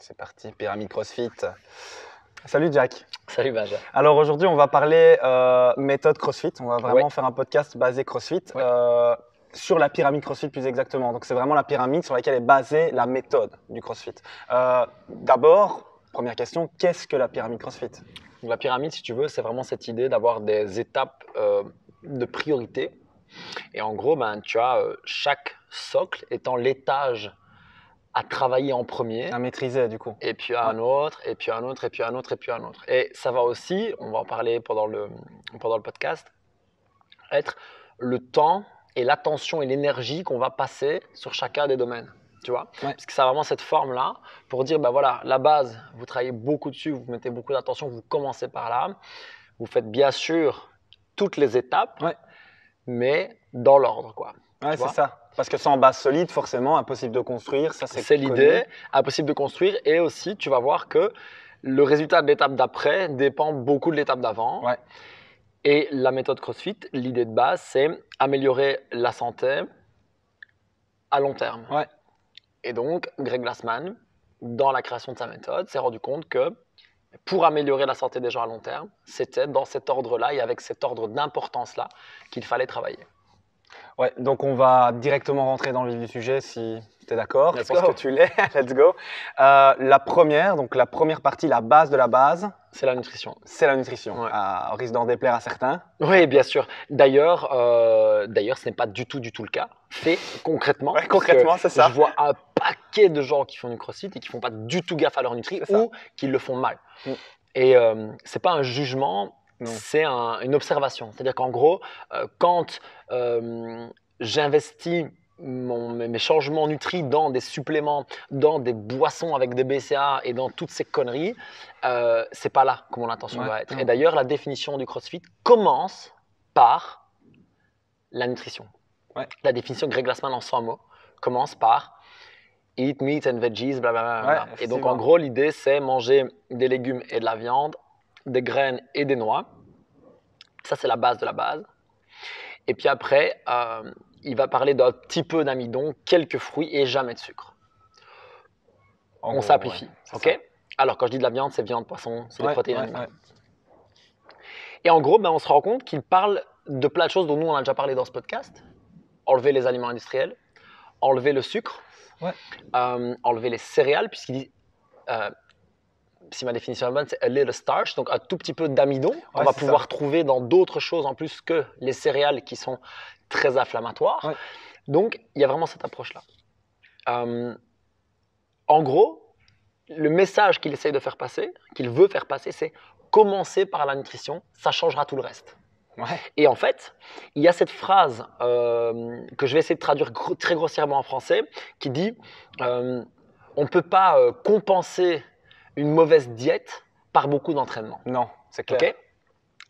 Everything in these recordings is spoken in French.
C'est parti, pyramide CrossFit. Salut Jack. Salut Benja. Alors aujourd'hui, on va parler méthode CrossFit. On va vraiment faire un podcast basé CrossFit sur la pyramide CrossFit plus exactement. Donc c'est vraiment la pyramide sur laquelle est basée la méthode du CrossFit. D'abord, première question, qu'est-ce que la pyramide CrossFit? Donc, la pyramide, si tu veux, c'est vraiment cette idée d'avoir des étapes de priorité. Et en gros, tu as chaque socle étant l'étage à travailler en premier. À maîtriser du coup. Et puis un autre, et puis un autre, et puis un autre, et puis un autre. Et ça va aussi, on va en parler pendant le podcast, être le temps et l'attention et l'énergie qu'on va passer sur chacun des domaines. Tu vois, parce que ça a vraiment cette forme-là pour dire, voilà, la base, vous travaillez beaucoup dessus, vous mettez beaucoup d'attention, vous commencez par là. Vous faites bien sûr toutes les étapes, mais dans l'ordre, quoi. Ouais, c'est ça. Parce que sans base solide, forcément, impossible de construire. Ça, c'est l'idée, impossible de construire. Et aussi, tu vas voir que le résultat de l'étape d'après dépend beaucoup de l'étape d'avant. Ouais. Et la méthode CrossFit, l'idée de base, c'est améliorer la santé à long terme. Ouais. Et donc, Greg Glassman, dans la création de sa méthode, s'est rendu compte que pour améliorer la santé des gens à long terme, c'était dans cet ordre-là et avec cet ordre d'importance-là qu'il fallait travailler. Ouais, donc on va directement rentrer dans le vif du sujet si tu es d'accord. Je pense que tu l'es. Let's go. La première partie, la base de la base. C'est la nutrition. C'est la nutrition. On risque d'en déplaire à certains. Oui, bien sûr. D'ailleurs, ce n'est pas du tout le cas. Fait concrètement. Ouais, concrètement, c'est ça. Je vois un paquet de gens qui font du CrossFit et qui ne font pas du tout gaffe à leur nutrition ou qui le font mal. Et ce n'est pas un jugement. C'est une observation. C'est-à-dire qu'en gros, quand j'investis mes changements nutris dans des suppléments, dans des boissons avec des BCA et dans toutes ces conneries, c'est pas là que mon intention va être. Et d'ailleurs, la définition du CrossFit commence par la nutrition. La définition de Greg Glassman en 100 mots commence par eat meat and veggies, blablabla. Et donc, en gros, l'idée, c'est manger des légumes et de la viande, des graines et des noix. Ça, c'est la base de la base. Et puis après, il va parler d'un petit peu d'amidon, quelques fruits et jamais de sucre. On simplifie. Alors, quand je dis de la viande, c'est viande, poisson, c'est des protéines animales. Et en gros, on se rend compte qu'il parle de plein de choses dont nous, on a déjà parlé dans ce podcast. Enlever les aliments industriels, enlever le sucre, enlever les céréales, puisqu'il dit... si ma définition est bonne, c'est a little starch, donc un tout petit peu d'amidon qu'on va pouvoir trouver dans d'autres choses en plus que les céréales qui sont très inflammatoires. Donc, il y a vraiment cette approche-là. En gros, le message qu'il essaye de faire passer, qu'il veut faire passer, c'est commencer par la nutrition, ça changera tout le reste. Et en fait, il y a cette phrase que je vais essayer de traduire très grossièrement en français qui dit on ne peut pas compenser une mauvaise diète par beaucoup d'entraînement. Non, c'est clair.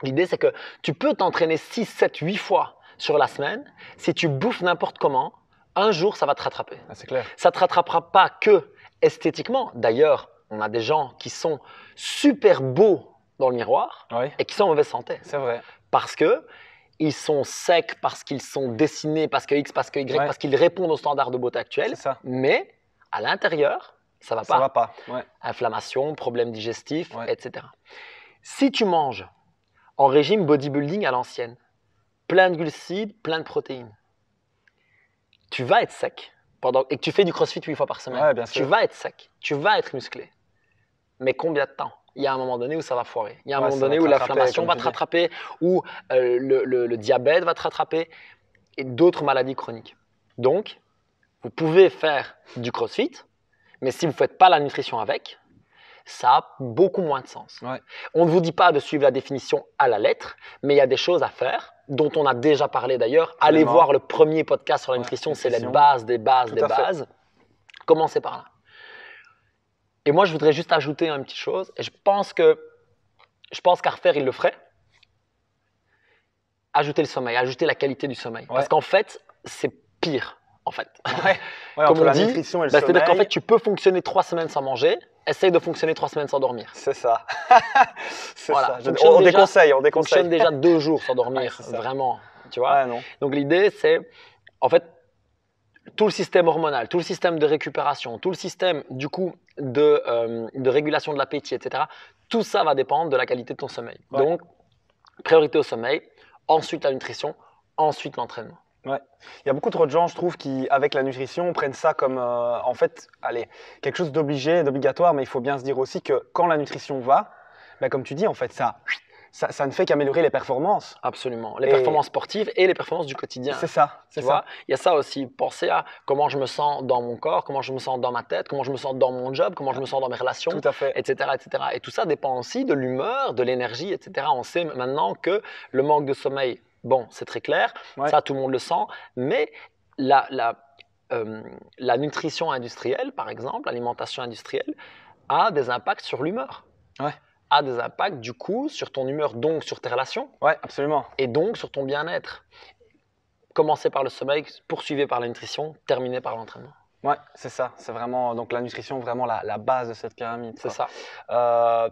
L'idée, c'est que tu peux t'entraîner 6, 7, 8 fois sur la semaine. Si tu bouffes n'importe comment, un jour, ça va te rattraper. C'est clair. Ça ne te rattrapera pas que esthétiquement. D'ailleurs, on a des gens qui sont super beaux dans le miroir et qui sont en mauvaise santé. C'est vrai. Parce qu'ils sont secs, parce qu'ils sont dessinés, parce que X, parce que Y, parce qu'ils répondent aux standards de beauté actuels. C'est ça. Mais à l'intérieur, ça va pas. Ça va pas. Inflammation, problèmes digestifs, etc. Si tu manges en régime bodybuilding à l'ancienne, plein de glucides, plein de protéines, tu vas être sec. Et que tu fais du CrossFit 8 fois par semaine, tu vas être sec, tu vas être musclé. Mais combien de temps? Il y a un moment donné où ça va foirer. Il y a un moment donné où l'inflammation va te rattraper, où le diabète va te rattraper et d'autres maladies chroniques. Donc, vous pouvez faire du CrossFit, mais si vous ne faites pas la nutrition avec, ça a beaucoup moins de sens. On ne vous dit pas de suivre la définition à la lettre, mais il y a des choses à faire dont on a déjà parlé d'ailleurs. Allez voir le premier podcast sur la nutrition, c'est les bases des bases des bases. Commencez par là. Et moi, je voudrais juste ajouter une petite chose, et je pense qu'à refaire, il le ferait. Ajouter le sommeil, ajouter la qualité du sommeil. Parce qu'en fait, c'est pire. En fait. Comme on dit, c'est-à-dire qu'en fait, tu peux fonctionner 3 semaines sans manger, essaye de fonctionner 3 semaines sans dormir. C'est ça. Voilà. On déconseille. Fonctionne déjà 2 jours sans dormir, vraiment. Tu vois Donc l'idée, c'est, en fait, tout le système hormonal, tout le système de récupération, tout le système, du coup, de régulation de l'appétit, etc. Tout ça va dépendre de la qualité de ton sommeil. Donc, priorité au sommeil, ensuite la nutrition, ensuite l'entraînement. Ouais. Il y a beaucoup trop de gens, je trouve, qui, avec la nutrition, prennent ça comme, en fait, allez, quelque chose d'obligé, d'obligatoire, mais il faut bien se dire aussi que quand la nutrition va, ben, comme tu dis, en fait, ça ne fait qu'améliorer les performances. Absolument. Les performances sportives et les performances du quotidien. C'est ça. Tu vois, il y a ça aussi. Penser à comment je me sens dans mon corps, comment je me sens dans ma tête, comment je me sens dans mon job, comment je me sens dans mes relations, tout à fait. etc., etc. Et tout ça dépend aussi de l'humeur, de l'énergie, etc. On sait maintenant que le manque de sommeil, bon, c'est très clair, ça tout le monde le sent, mais la nutrition industrielle, par exemple, l'alimentation industrielle, a des impacts sur l'humeur. A des impacts du coup sur ton humeur, donc sur tes relations. Ouais, absolument. Et donc sur ton bien-être. Commencer par le sommeil, poursuivez par la nutrition, terminer par l'entraînement. Ouais, c'est ça. C'est vraiment donc la nutrition, vraiment la base de cette pyramide. C'est ça.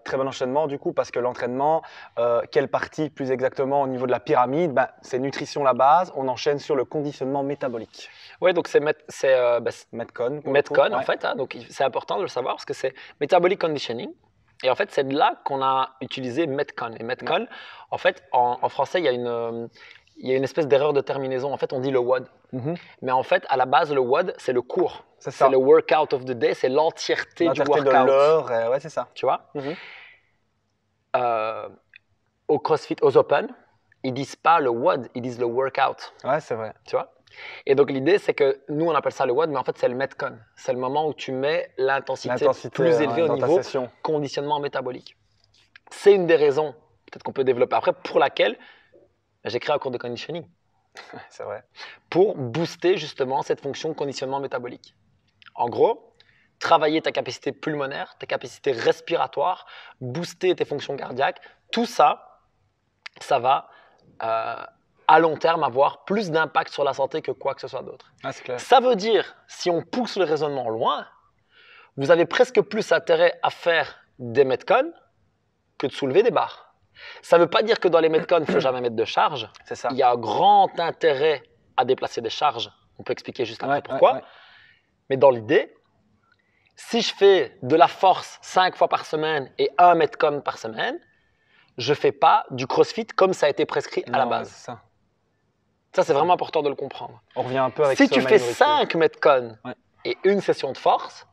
Très bon enchaînement du coup, parce que l'entraînement, quelle partie plus exactement au niveau de la pyramide, c'est nutrition la base. On enchaîne sur le conditionnement métabolique. Ouais, donc c'est Metcon. Metcon en fait. Donc c'est important de le savoir parce que c'est metabolic conditioning. Et en fait, c'est de là qu'on a utilisé Metcon. Et Metcon, en fait, en français, il y a une espèce d'erreur de terminaison. En fait, on dit le WOD. Mais en fait, à la base, le WOD, c'est le cours. C'est le workout of the day, c'est l'entièreté du workout. De l'heure, ouais, c'est ça. Tu vois au CrossFit, aux Open, ils disent pas le WOD, ils disent le workout. Ouais, c'est vrai. Tu vois. Et donc, l'idée, c'est que nous, on appelle ça le WOD, mais en fait, c'est le Metcon. C'est le moment où tu mets l'intensité plus élevée au niveau conditionnement métabolique. C'est une des raisons, peut-être qu'on peut développer après, pour laquelle j'ai créé un cours de conditioning. C'est vrai. Pour booster justement cette fonction de conditionnement métabolique. En gros, travailler ta capacité pulmonaire, ta capacité respiratoire, booster tes fonctions cardiaques, tout ça, ça va à long terme avoir plus d'impact sur la santé que quoi que ce soit d'autre. Ça veut dire, si on pousse le raisonnement loin, vous avez presque plus intérêt à faire des Metcon que de soulever des barres. Ça ne veut pas dire que dans les Metcon, il ne faut jamais mettre de charge. C'est ça. Il y a un grand intérêt à déplacer des charges. On peut expliquer juste après pourquoi. Mais dans l'idée, si je fais de la force 5 fois par semaine et 1 Metcon par semaine, je ne fais pas du CrossFit comme ça a été prescrit à la base. Ça, c'est vraiment important de le comprendre. On revient un peu avec si tu fais 5 Metcon et une session de force,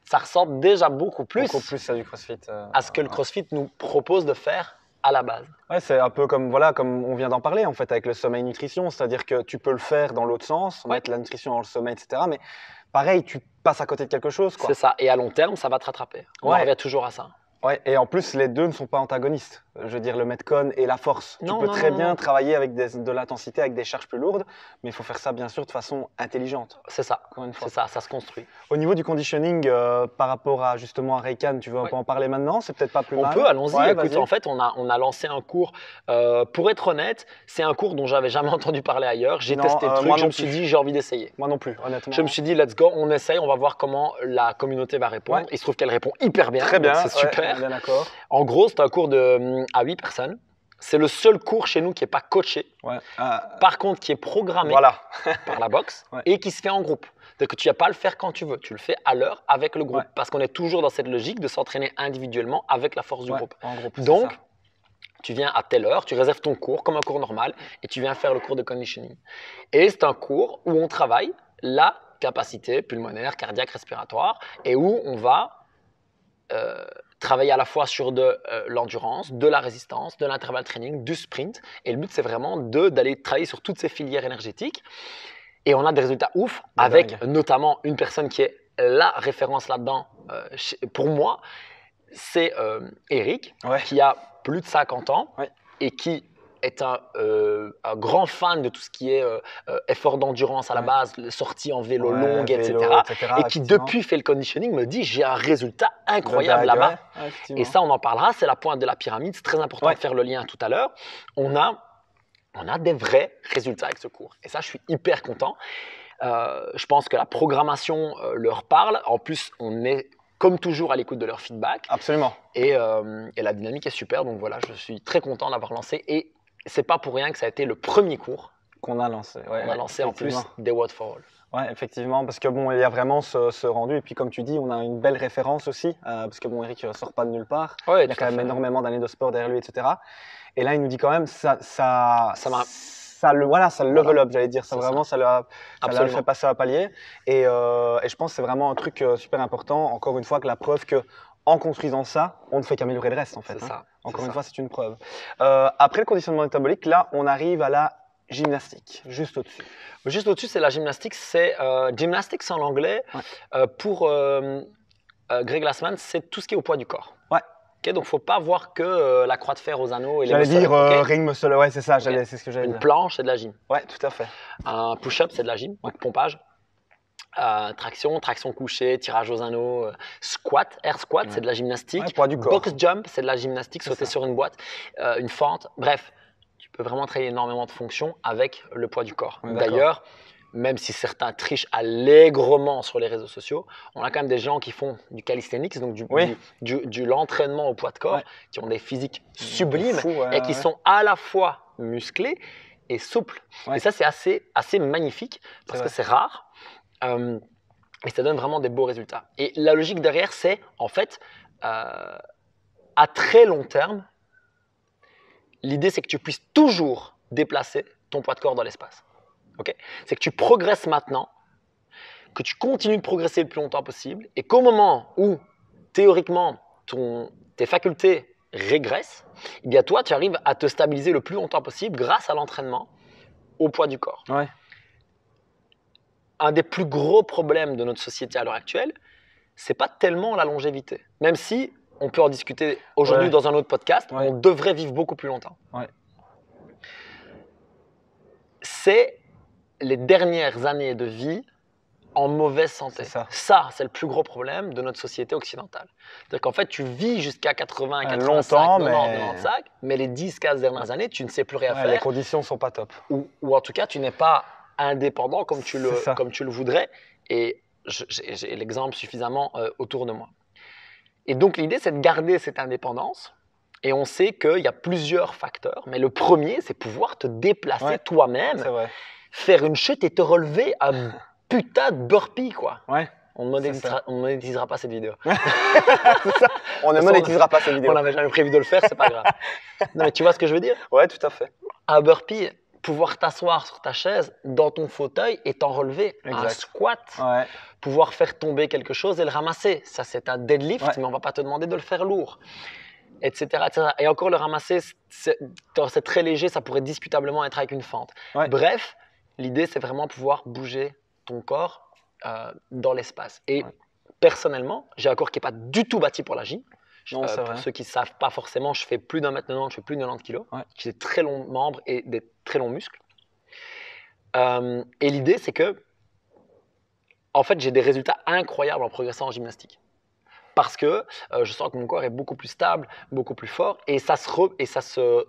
ça ressemble déjà beaucoup plus à du CrossFit. À ce que le CrossFit nous propose de faire à la base. Ouais, c'est un peu comme on vient d'en parler en fait avec le sommeil nutrition, c'est-à-dire que tu peux le faire dans l'autre sens, mettre la nutrition dans le sommeil, etc. Mais pareil, tu passes à côté de quelque chose. C'est ça. Et à long terme, ça va te rattraper. On revient toujours à ça. Ouais, et en plus, les deux ne sont pas antagonistes. Je veux dire, le Metcon et la force. Tu peux très bien travailler avec de l'intensité, avec des charges plus lourdes, mais il faut faire ça, bien sûr, de façon intelligente. C'est ça. C'est ça, ça se construit. Au niveau du conditioning, par rapport à justement à Reikan, tu veux en parler maintenant? C'est peut-être pas plus mal. On peut, allons-y. Écoute, en fait, on a lancé un cours. Pour être honnête, c'est un cours dont j'avais jamais entendu parler ailleurs. J'ai testé le truc, je me suis dit, j'ai envie d'essayer. Moi non plus, honnêtement. Je me suis dit, let's go, on essaye, on va voir comment la communauté va répondre. Il se trouve qu'elle répond hyper bien. Très bien, c'est super. Bien d'accord. En gros, c'est un cours à 8 personnes. C'est le seul cours chez nous qui n'est pas coaché. Par contre, qui est programmé par la boxe et qui se fait en groupe. C'est-à-dire que tu ne vas pas le faire quand tu veux. Tu le fais à l'heure avec le groupe. Parce qu'on est toujours dans cette logique de s'entraîner individuellement avec la force du groupe. Donc, tu viens à telle heure, tu réserves ton cours comme un cours normal et tu viens faire le cours de conditioning. Et c'est un cours où on travaille la capacité pulmonaire, cardiaque, respiratoire et où on va travailler à la fois sur de l'endurance, de la résistance, de l'intervalle training, du sprint. Et le but, c'est vraiment d'aller travailler sur toutes ces filières énergétiques. Et on a des résultats ouf avec notamment une personne qui est la référence là-dedans. Pour moi, c'est Eric, qui a plus de 50 ans et qui est un grand fan de tout ce qui est effort d'endurance à la base, sortie en vélo longue, etc. Et qui, depuis fait le conditioning, me dit j'ai un résultat incroyable là-bas. Et ça, on en parlera, c'est la pointe de la pyramide. C'est très important de faire le lien tout à l'heure. On a des vrais résultats avec ce cours. Et ça, je suis hyper content. Je pense que la programmation leur parle. En plus, on est comme toujours à l'écoute de leur feedback. Absolument. Et la dynamique est super. Donc voilà, je suis très content d'avoir lancé. Et c'est pas pour rien que ça a été le premier cours Qu'on a lancé. Ouais, On a lancé en plus des What for All. Ouais, effectivement, parce que bon, il y a vraiment ce rendu. Et puis, comme tu dis, on a une belle référence aussi, parce que bon, Eric ne sort pas de nulle part. Ouais, il a quand même énormément d'années de sport derrière lui, etc. Et là, il nous dit quand même, ça le level up, j'allais dire. Ça vraiment, ça le fait passer à un palier. Et je pense que c'est vraiment un truc super important. Encore une fois, que la preuve que en construisant ça, on ne fait qu'améliorer le reste, en fait. Ça. Encore une fois, c'est une preuve. Après le conditionnement métabolique, là, on arrive à la gymnastique, juste au-dessus. Juste au-dessus, c'est la gymnastique. C'est gymnastics en anglais. Ouais. Pour Greg Glassman, c'est tout ce qui est au poids du corps. Ouais. Okay, donc, il ne faut pas voir que la croix de fer aux anneaux et les muscles. J'allais dire ring muscle, ouais, c'est ça, c'est ce que j'allais dire. Une planche, c'est de la gym. Ouais, tout à fait. Un push-up, c'est de la gym, donc pompage. Traction couchée, tirage aux anneaux, squat, air squat, c'est de la gymnastique. Ouais, poids du corps. Box jump, c'est de la gymnastique, sauter sur une boîte, une fente. Bref, tu peux vraiment travailler énormément de fonctions avec le poids du corps. D'ailleurs, même si certains trichent allègrement sur les réseaux sociaux, on a quand même des gens qui font du calisthenics, donc de l'entraînement au poids de corps, qui ont des physiques sublimes et qui sont à la fois musclés et souples. Et ça, c'est assez magnifique parce que c'est rare. Et ça donne vraiment des beaux résultats. Et la logique derrière, c'est en fait, à très long terme, l'idée c'est que tu puisses toujours déplacer ton poids de corps dans l'espace. Okay, c'est que tu progresses maintenant, que tu continues de progresser le plus longtemps possible, et qu'au moment où, théoriquement, tes facultés régressent, eh bien toi, tu arrives à te stabiliser le plus longtemps possible grâce à l'entraînement au poids du corps. Ouais. Un des plus gros problèmes de notre société à l'heure actuelle, c'est pas tellement la longévité. Même si on peut en discuter aujourd'hui dans un autre podcast, on devrait vivre beaucoup plus longtemps. Ouais. C'est les dernières années de vie en mauvaise santé. Ça, c'est le plus gros problème de notre société occidentale. C'est-à-dire qu'en fait, tu vis jusqu'à 80, 85, 95, mais les 10-15 dernières années, tu ne sais plus rien faire. Les conditions ne sont pas top. Ou en tout cas, tu n'es pas indépendant comme tu le voudrais. Et j'ai l'exemple suffisamment autour de moi. Et donc, l'idée, c'est de garder cette indépendance. Et on sait qu'il y a plusieurs facteurs. Mais le premier, c'est pouvoir te déplacer toi-même, faire une chute et te relever à putain de burpee, quoi. Ouais. On ne monétisera pas cette vidéo. Ça. On ne monétisera pas cette vidéo. On n'avait jamais prévu de le faire, c'est pas grave. Non, mais tu vois ce que je veux dire? Ouais, tout à fait. Un burpee, pouvoir t'asseoir sur ta chaise, dans ton fauteuil et t'en relever. Un squat, pouvoir faire tomber quelque chose et le ramasser. Ça, c'est un deadlift, mais on ne va pas te demander de le faire lourd, etc., etc. Et encore le ramasser, c'est très léger, ça pourrait discutablement être avec une fente. Bref, l'idée, c'est vraiment pouvoir bouger ton corps dans l'espace. Et personnellement, j'ai un corps qui n'est pas du tout bâti pour la gym. Pour ceux qui ne savent pas forcément, je fais plus d'1m90, je fais plus de 90 kg. J'ai des très longs membres et des très longs muscles. Et l'idée, c'est que, en fait, j'ai des résultats incroyables en progressant en gymnastique. Parce que je sens que mon corps est beaucoup plus stable, beaucoup plus fort. Et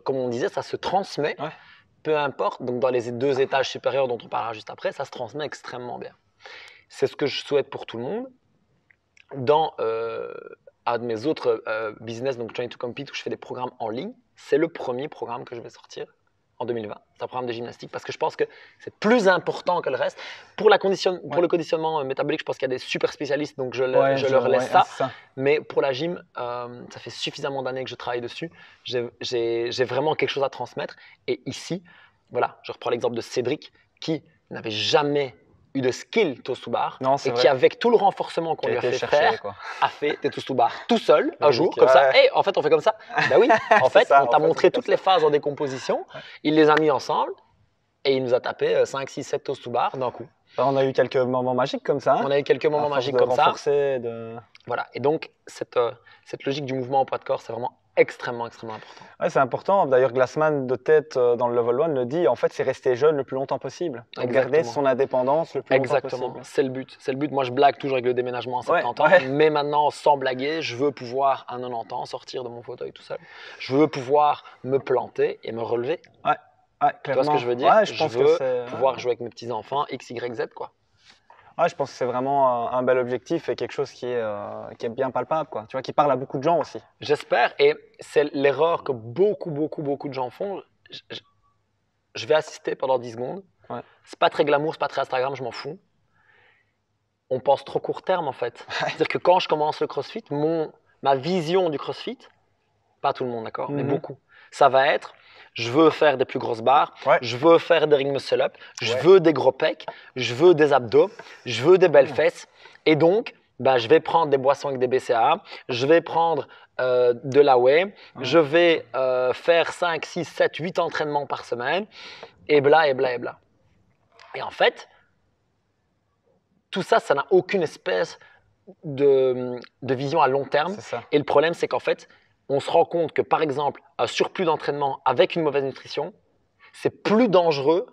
comme on disait, ça se transmet. Peu importe, donc dans les 2 étages supérieurs dont on parlera juste après, ça se transmet extrêmement bien. C'est ce que je souhaite pour tout le monde. Dans un de mes autres business, donc Train to Compete, où je fais des programmes en ligne, c'est le premier programme que je vais sortir en 2020. C'est un programme de gymnastique parce que je pense que c'est plus important que le reste. Pour le conditionnement métabolique, je pense qu'il y a des super spécialistes, donc je leur laisse ça. Mais pour la gym, ça fait suffisamment d'années que je travaille dessus. J'ai vraiment quelque chose à transmettre. Et ici, voilà, je reprends l'exemple de Cédric qui n'avait jamais eu de skill toast to bar et qui, avec tout le renforcement qu'on lui a fait faire, a fait des toast to bar tout seul un jour, comme ça. Et en fait, on fait comme ça. Ben oui, en fait, on t'a montré toutes les phases en décomposition, il les a mis ensemble et il nous a tapé 5, 6, 7 toast to bar d'un coup. On a eu quelques moments magiques comme ça. On a eu quelques moments magiques comme ça. Voilà. Et donc, cette logique du mouvement au poids de corps, c'est vraiment extrêmement important. Ouais, c'est important. D'ailleurs, Glassman, de tête dans le Level 1, le dit, en fait, c'est rester jeune le plus longtemps possible. Garder son indépendance le plus longtemps possible. C'est le but. C'est le but. Moi, je blague toujours avec le déménagement à 70 ans. Mais maintenant, sans blaguer, je veux pouvoir, à 90 ans, sortir de mon fauteuil tout seul. Je veux pouvoir me planter et me relever. Tu vois ce que je veux dire? Je veux pouvoir jouer avec mes petits-enfants, X, Y, Z, quoi. Je pense que c'est vraiment un bel objectif et quelque chose qui est bien palpable, quoi. Tu vois, qui parle à beaucoup de gens aussi. J'espère, et c'est l'erreur que beaucoup de gens font. je vais assister pendant 10 secondes. Ouais. C'est pas très glamour, c'est pas très Instagram, je m'en fous. On pense trop court terme en fait. C'est-à-dire que quand je commence le CrossFit, ma vision du CrossFit, pas tout le monde, d'accord, mais beaucoup, ça va être, je veux faire des plus grosses barres, je veux faire des ring muscle-up, je veux des gros pecs, je veux des abdos, je veux des belles fesses. Et donc, je vais prendre des boissons avec des BCAA, je vais prendre de la whey, je vais faire 5, 6, 7, 8 entraînements par semaine, et bla, et bla, et bla. Et en fait, tout ça, ça n'a aucune espèce de vision à long terme. Et le problème, c'est qu'en fait, on se rend compte que, par exemple, un surplus d'entraînement avec une mauvaise nutrition, c'est plus dangereux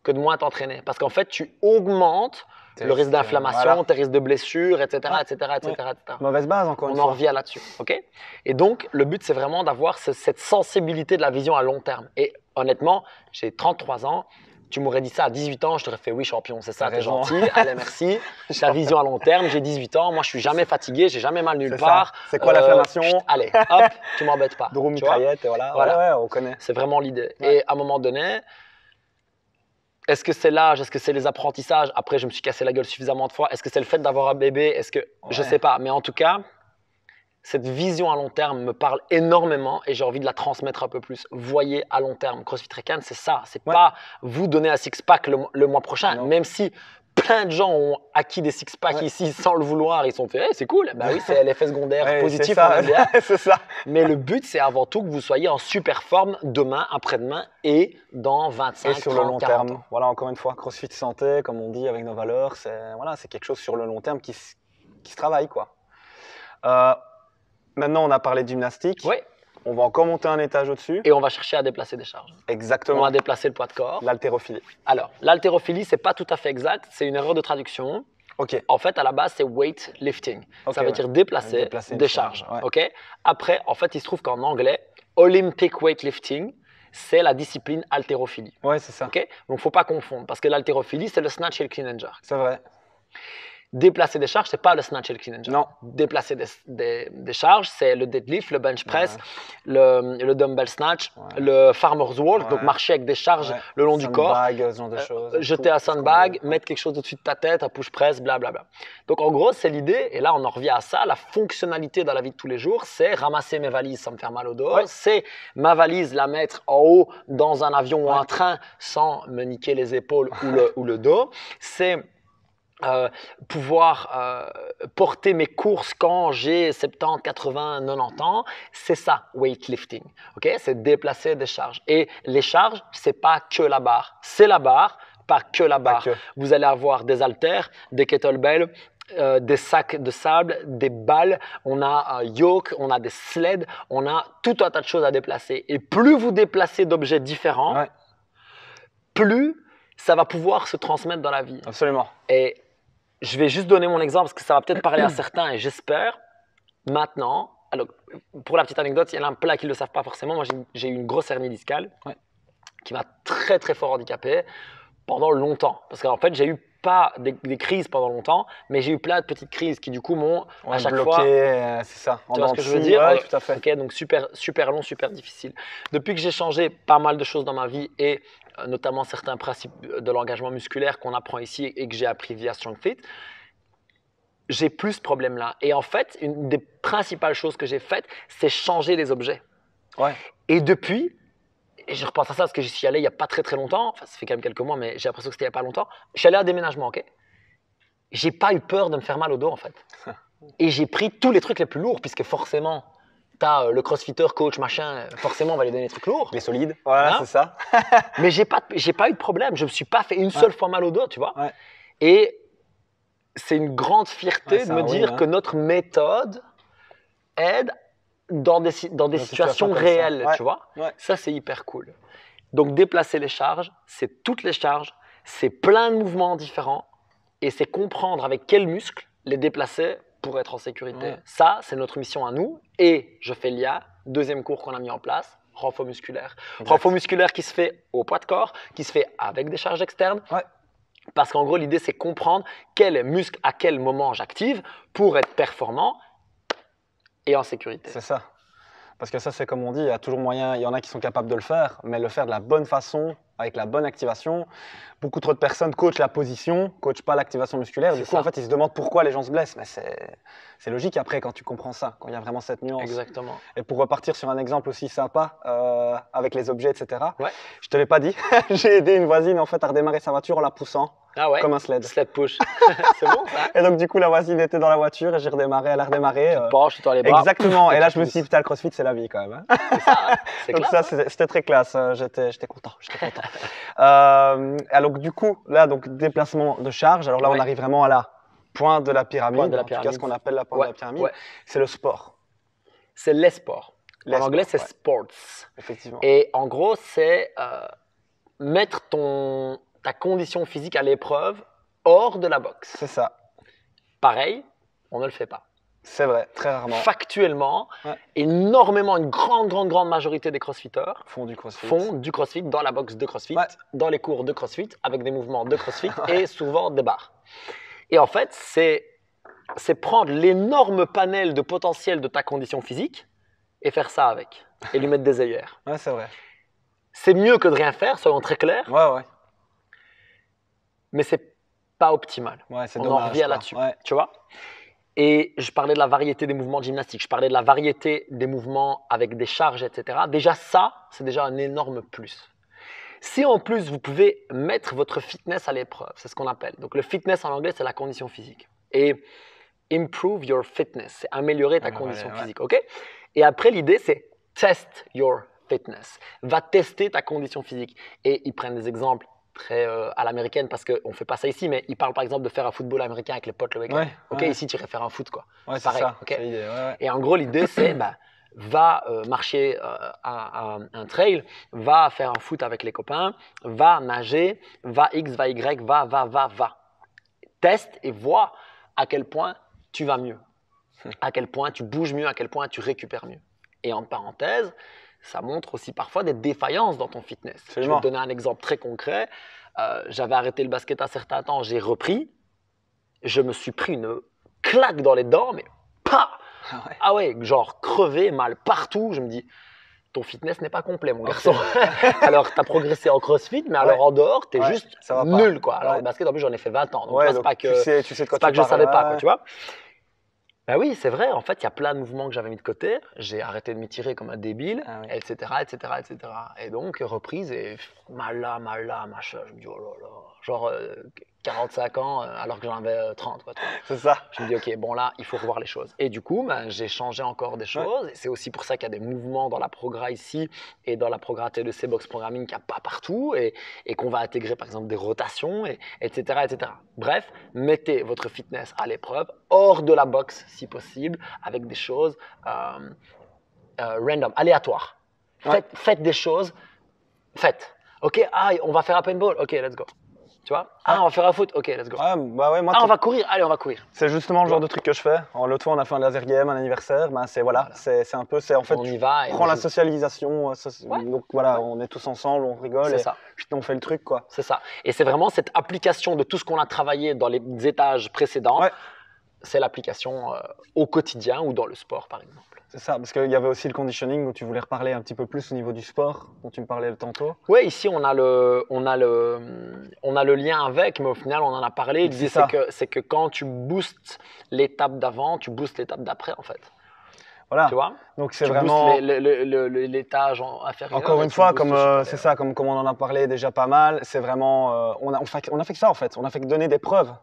que de moins t'entraîner. Parce qu'en fait, tu augmentes le risque d'inflammation, tes risques de blessures, etc. Mauvaise base, encore une fois. On en revient là-dessus. Okay, et donc, le but, c'est vraiment d'avoir cette sensibilité de la vision à long terme. Et honnêtement, j'ai 33 ans. Tu m'aurais dit ça à 18 ans, je t'aurais fait oui, champion, c'est ça, t'es gentil, allez, merci. Ta vision à long terme, j'ai 18 ans, moi je suis jamais fatigué, j'ai jamais mal nulle part. C'est quoi l'inflammation? Allez, hop, tu m'embêtes pas. Drôle mitraillette, et voilà. Ouais, on connaît. C'est vraiment l'idée. Et à un moment donné, est-ce que c'est l'âge, est-ce que c'est les apprentissages? Après, je me suis cassé la gueule suffisamment de fois. Est-ce que c'est le fait d'avoir un bébé? Est-ce que je sais pas, mais en tout cas, cette vision à long terme me parle énormément et j'ai envie de la transmettre un peu plus. Voyez à long terme. CrossFit Recon, c'est ça. C'est pas vous donner un six-pack le mois prochain, même si plein de gens ont acquis des six-packs ici sans le vouloir. Ils se sont fait, hey, c'est cool. Ben oui, c'est l'effet secondaire positif. C'est ça. Mais le but, c'est avant tout que vous soyez en super forme demain, après-demain et dans 25, 30, sur le long 40 terme. ans. Voilà, encore une fois, CrossFit Santé, comme on dit avec nos valeurs, c'est quelque chose sur le long terme qui se travaille, quoi. Maintenant, on a parlé de gymnastique. Oui. On va encore monter un étage au-dessus. Et on va chercher à déplacer des charges. Exactement. On va déplacer le poids de corps. L'haltérophilie. Alors, l'haltérophilie, ce n'est pas tout à fait exact. C'est une erreur de traduction. Ok. En fait, à la base, c'est weight lifting. Ça veut dire déplacer des charges. Okay. Après, en fait, il se trouve qu'en anglais, Olympic weightlifting, c'est la discipline haltérophilie. Ouais, c'est ça. Okay. Donc, il ne faut pas confondre parce que l'haltérophilie, c'est le snatch et le clean and jerk. C'est vrai. Déplacer des charges, ce n'est pas le snatch et le clean and jerk. Non. Déplacer des charges, c'est le deadlift, le bench press, le dumbbell snatch, le farmer's walk, donc marcher avec des charges le long du corps, ce genre de choses, jeter un sandbag, mettre quelque chose au-dessus de ta tête, un push press, blablabla. Donc en gros, c'est l'idée, et là on en revient à ça, la fonctionnalité dans la vie de tous les jours, c'est ramasser mes valises sans me faire mal au dos, c'est ma valise la mettre en haut dans un avion ou un train sans me niquer les épaules ou le dos, c'est pouvoir porter mes courses quand j'ai 70, 80, 90 ans, c'est ça, weightlifting. Okay? C'est déplacer des charges. Et les charges, c'est pas que la barre. C'est la barre, pas que la barre. Vous allez avoir des haltères, des kettlebells, des sacs de sable, des balles, on a un yoke, on a des sleds, on a tout un tas de choses à déplacer. Et plus vous déplacez d'objets différents, plus ça va pouvoir se transmettre dans la vie. Absolument. Et je vais juste donner mon exemple parce que ça va peut-être parler à certains et j'espère maintenant. Alors, pour la petite anecdote, il y en a plein qui ne le savent pas forcément. Moi, j'ai eu une grosse hernie discale qui m'a très très fort handicapé pendant longtemps. Parce qu'en fait, j'ai eu pas des crises pendant longtemps, mais j'ai eu plein de petites crises qui du coup m'ont à chaque fois bloqué, c'est ça. Tu vois ce que je veux dire? Ouais, tout à fait. Okay, donc super long, super difficile. Depuis que j'ai changé pas mal de choses dans ma vie et notamment certains principes de l'engagement musculaire qu'on apprend ici et que j'ai appris via StrongFit, j'ai plus ce problème-là. Et en fait, une des principales choses que j'ai faites, c'est changer les objets. Et depuis, et je repense à ça parce que j'y suis allé il n'y a pas très longtemps, enfin ça fait quand même quelques mois, mais j'ai l'impression que c'était il n'y a pas longtemps. Je suis allé à un déménagement, ok? J'ai pas eu peur de me faire mal au dos en fait. Et j'ai pris tous les trucs les plus lourds, puisque forcément, tu as le crossfitter, coach, machin, forcément on va lui donner des trucs lourds. Les solides, voilà, c'est ça. Mais j'ai pas eu de problème, je me suis pas fait une seule fois mal au dos, tu vois. Et c'est une grande fierté de me dire que notre méthode aide dans des situations réelles, tu vois. Ça, c'est hyper cool. Donc, déplacer les charges, c'est toutes les charges, c'est plein de mouvements différents et c'est comprendre avec quels muscles les déplacer pour être en sécurité. Ça, c'est notre mission à nous. Et je fais l'IA, deuxième cours qu'on a mis en place, renfort musculaire. Renfort musculaire qui se fait au poids de corps, qui se fait avec des charges externes. Parce qu'en gros, l'idée, c'est comprendre quel muscle à quel moment j'active pour être performant et en sécurité. C'est ça. Parce que ça, c'est comme on dit, il y a toujours moyen, il y en a qui sont capables de le faire, mais le faire de la bonne façon avec la bonne activation. Beaucoup trop de personnes coachent la position, coachent pas l'activation musculaire. Du coup, en fait, ils se demandent pourquoi les gens se blessent. Mais c'est logique après quand tu comprends ça, quand il y a vraiment cette nuance. Exactement. Et pour repartir sur un exemple aussi sympa avec les objets, etc. Ouais. Je te l'ai pas dit, j'ai aidé une voisine en fait à redémarrer sa voiture en la poussant. Ah ouais. Comme un sled. Sled push. C'est bon ça. Et donc du coup la voisine était dans la voiture et j'ai redémarré, elle a redémarré. Tu te penches, tu tends les bras. Exactement. Et là je me suis dit putain le CrossFit c'est la vie quand même. C'est ça. Hein. C'est donc classe. ça c'était très classe. J'étais content. Alors du coup là donc déplacement de charge. Alors là on arrive vraiment à la pointe de la pyramide. En tout cas ce qu'on appelle la pointe de la pyramide. C'est le sport. C'est les sports. En anglais c'est sports. Effectivement. Et en gros c'est mettre ta condition physique à l'épreuve hors de la boxe. C'est ça. Pareil, on ne le fait pas. C'est vrai, très rarement. Factuellement, énormément, une grande majorité des crossfitters font du crossfit dans la boxe de crossfit, dans les cours de crossfit, avec des mouvements de crossfit et souvent des barres. Et en fait, c'est prendre l'énorme panel de potentiel de ta condition physique et faire ça avec. Et lui mettre des œillères. Ouais, c'est vrai. C'est mieux que de rien faire, soyons très clairs. Ouais. Mais c'est pas optimal. Ouais, c'est on dommage. en revient là-dessus, tu vois. Et je parlais de la variété des mouvements de gymnastique, je parlais de la variété des mouvements avec des charges, etc. Déjà ça, c'est déjà un énorme plus. Si en plus vous pouvez mettre votre fitness à l'épreuve, c'est ce qu'on appelle. Donc le fitness en anglais, c'est la condition physique. Et improve your fitness, c'est améliorer ta condition physique, ok? Et après l'idée, c'est test your fitness. Va tester ta condition physique. Et ils prennent des exemples très à l'américaine parce qu'on ne fait pas ça ici, mais ils parlent par exemple de faire un football américain avec les potes le week-end. Ici tu irais faire un foot quoi. Ouais, pareil. Ça, okay. l'idée. Et en gros l'idée c'est va marcher à un trail, va faire un foot avec les copains, va nager, va X, va Y, va. Teste et vois à quel point tu vas mieux, à quel point tu bouges mieux, à quel point tu récupères mieux. Et en parenthèse, ça montre aussi parfois des défaillances dans ton fitness. Je vais te donner un exemple très concret. J'avais arrêté le basket à certains temps, j'ai repris. Je me suis pris une claque dans les dents, mais pas. Ah ouais, genre crevé, mal partout. Je me dis, ton fitness n'est pas complet, mon garçon. Alors, tu as progressé en crossfit, mais alors en dehors, tu es juste nul. Quoi. Alors, le basket, en plus, j'en ai fait 20 ans. Donc, c'est pas que, tu sais de quoi pas que je ne savais pas, quoi, tu vois. Ben oui, c'est vrai. En fait, il y a plein de mouvements que j'avais mis de côté. J'ai arrêté de m'étirer comme un débile, etc. Et donc, reprise et mal là, machin. Je me dis, oh là là. Genre 45 ans alors que j'en avais 30. Quoi, c'est ça. Je me dis, OK, bon là, il faut revoir les choses. Et du coup, j'ai changé encore des choses. Et c'est aussi pour ça qu'il y a des mouvements dans la Progra ici et dans la Progra TDC Box Programming qu'il n'y a pas partout et qu'on va intégrer par exemple des rotations, etc. Bref, mettez votre fitness à l'épreuve, hors de la boxe si possible, avec des choses random, aléatoires. Faites des choses, OK, on va faire un paintball, OK, let's go. Tu vois? On va faire un foot, OK, let's go. Moi, on va courir, allez, on va courir. C'est justement le genre de truc que je fais. L'autre fois, on a fait un laser game, un anniversaire. C'est un peu, en fait, on y va. Prends la socialisation. Donc voilà, on est tous ensemble, on rigole. C'est ça. On fait le truc, quoi. C'est ça. Et c'est vraiment cette application de tout ce qu'on a travaillé dans les étages précédents. C'est l'application au quotidien ou dans le sport, par exemple. C'est ça, parce qu'il y avait aussi le conditioning dont tu voulais reparler un petit peu plus au niveau du sport, dont tu me parlais tantôt. Oui, ici on a le lien avec, mais au final on en a parlé. L'idée c'est que quand tu boostes l'étape d'avant, tu boostes l'étape d'après en fait. Voilà. Tu vois? Donc c'est vraiment l'étage inférieur. Encore une fois, c'est ça, comme on en a parlé déjà pas mal, c'est vraiment on a fait que ça en fait, on a fait que donner des preuves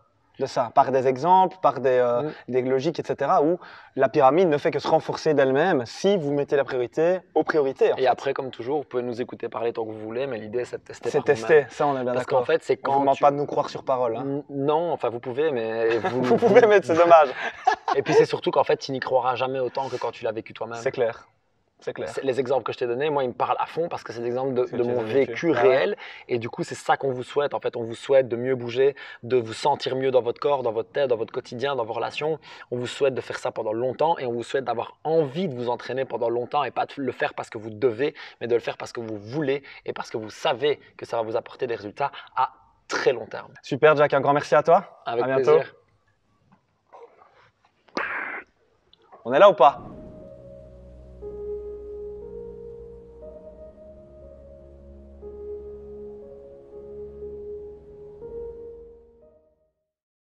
de ça, par des exemples, par des logiques, etc., où la pyramide ne fait que se renforcer d'elle-même si vous mettez la priorité aux priorités. Et après, comme toujours, vous pouvez nous écouter parler tant que vous voulez, mais l'idée, c'est de tester par vous-même. C'est tester, ça on est bien d'accord. Parce qu'en fait, c'est quand on ne demande pas de nous croire sur parole. Hein. Non, enfin vous pouvez, mais… vous pouvez, mais c'est dommage. Et puis c'est surtout qu'en fait, tu n'y croiras jamais autant que quand tu l'as vécu toi-même. C'est clair. C'est clair. Les exemples que je t'ai donnés, moi, ils me parlent à fond parce que c'est des exemples de mon vécu réel. Et du coup, c'est ça qu'on vous souhaite. En fait, on vous souhaite de mieux bouger, de vous sentir mieux dans votre corps, dans votre tête, dans votre quotidien, dans vos relations. On vous souhaite de faire ça pendant longtemps et on vous souhaite d'avoir envie de vous entraîner pendant longtemps et pas de le faire parce que vous devez, mais de le faire parce que vous voulez et parce que vous savez que ça va vous apporter des résultats à très long terme. Super, Jack. Un grand merci à toi. Avec bientôt. plaisir. On est là ou pas?